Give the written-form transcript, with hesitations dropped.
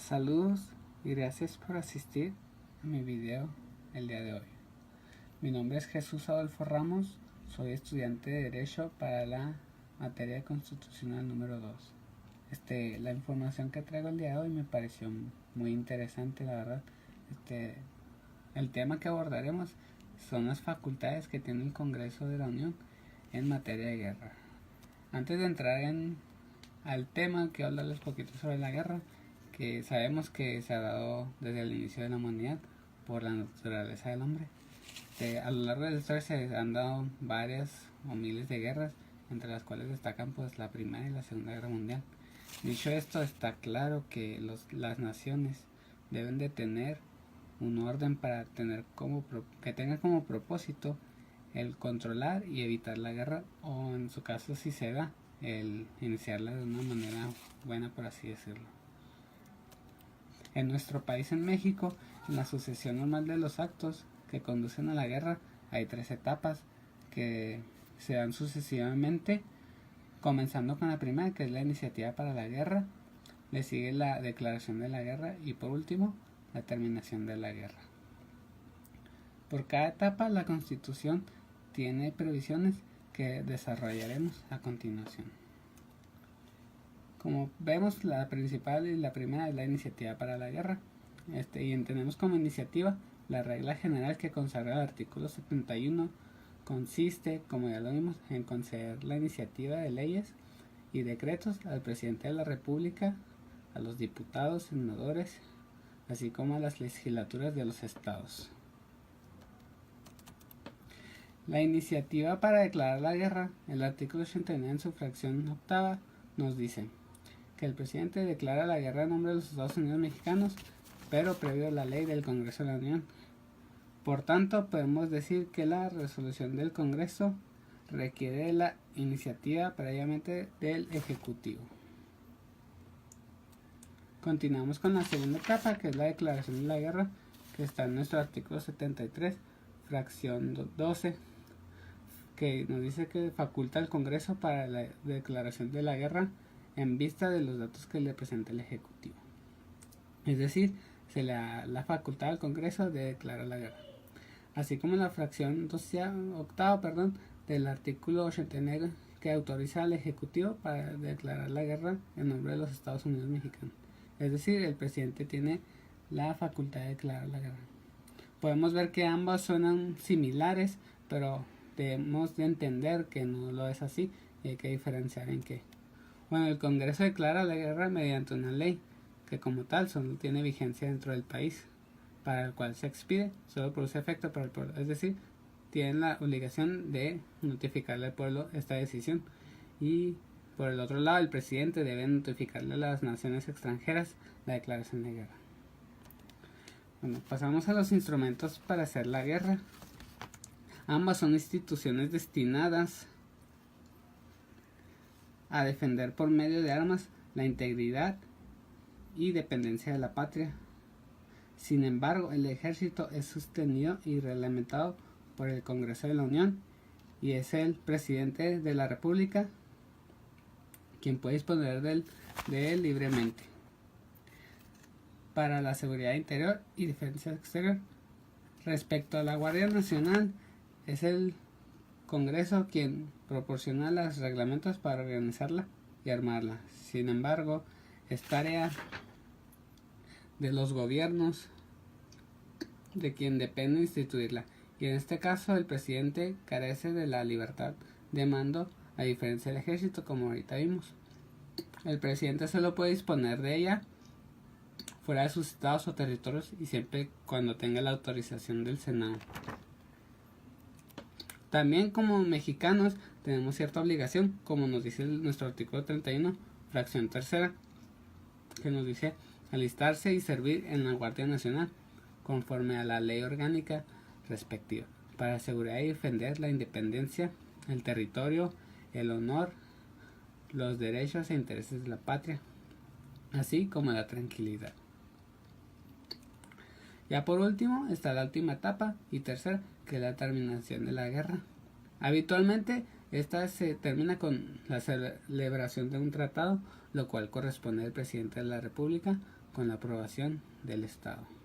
Saludos y gracias por asistir a mi video el día de hoy. Mi nombre es Jesús Adolfo Ramos, soy estudiante de Derecho para la materia constitucional número 2. La información que traigo el día de hoy me pareció muy interesante, la verdad. El tema que abordaremos son las facultades que tiene el Congreso de la Unión en materia de guerra. Antes de entrar al tema, quiero hablarles un poquito sobre la guerra, que sabemos que se ha dado desde el inicio de la humanidad por la naturaleza del hombre. A lo largo de la historia se han dado varias o miles de guerras, entre las cuales destacan pues la Primera y la Segunda Guerra Mundial. Dicho esto, está claro que las naciones deben de tener un orden para que tenga como propósito el controlar y evitar la guerra, o en su caso, si se da, el iniciarla de una manera buena, por así decirlo. En nuestro país, en México, en la sucesión normal de los actos que conducen a la guerra, hay 3 etapas que se dan sucesivamente, comenzando con la primera, que es la iniciativa para la guerra, le sigue la declaración de la guerra y por último la terminación de la guerra. Por cada etapa la Constitución tiene previsiones que desarrollaremos a continuación. Como vemos, la principal y la primera es la iniciativa para la guerra, y entendemos como iniciativa la regla general que consagra el artículo 71. Consiste, como ya lo vimos, en conceder la iniciativa de leyes y decretos al presidente de la República, a los diputados, senadores, así como a las legislaturas de los estados. La iniciativa para declarar la guerra, el artículo 89 en su fracción octava, nos dice que el presidente declara la guerra en nombre de los Estados Unidos mexicanos, pero previo a la ley del Congreso de la Unión. Por tanto, podemos decir que la resolución del Congreso requiere la iniciativa previamente del Ejecutivo. Continuamos con la segunda etapa, que es la declaración de la guerra, que está en nuestro artículo 73, fracción 12, que nos dice que faculta al Congreso para la declaración de la guerra en vista de los datos que le presenta el Ejecutivo. Es decir, se le da la facultad al Congreso de declarar la guerra. Así como la fracción octava del artículo 89, que autoriza al Ejecutivo para declarar la guerra en nombre de los Estados Unidos mexicanos. Es decir, el presidente tiene la facultad de declarar la guerra. Podemos ver que ambas suenan similares, pero debemos de entender que no lo es así y hay que diferenciar en qué. Bueno, el Congreso declara la guerra mediante una ley que como tal solo tiene vigencia dentro del país, para el cual se expide, solo produce efecto para el pueblo. Es decir, tienen la obligación de notificarle al pueblo esta decisión. Y por el otro lado, el presidente debe notificarle a las naciones extranjeras la declaración de guerra. Bueno, pasamos a los instrumentos para hacer la guerra. Ambas son instituciones destinadas a defender por medio de armas la integridad y dependencia de la patria. Sin embargo, el ejército es sostenido y reglamentado por el Congreso de la Unión y es el presidente de la República quien puede disponer de él libremente. Para la seguridad interior y defensa exterior. Respecto a la Guardia Nacional, es el Congreso quien proporciona los reglamentos para organizarla y armarla. Sin embargo, es tarea de los gobiernos de quien depende instituirla, y en este caso el presidente carece de la libertad de mando, a diferencia del ejército, como ahorita vimos. El presidente solo puede disponer de ella fuera de sus estados o territorios y siempre cuando tenga la autorización del Senado. También como mexicanos tenemos cierta obligación, como nos dice nuestro artículo 31, fracción tercera, que nos dice alistarse y servir en la Guardia Nacional conforme a la ley orgánica respectiva, para asegurar y defender la independencia, el territorio, el honor, los derechos e intereses de la patria, así como la tranquilidad. Ya por último está la última etapa y tercera, que es la terminación de la guerra. Habitualmente esta se termina con la celebración de un tratado, lo cual corresponde al presidente de la República con la aprobación del Estado.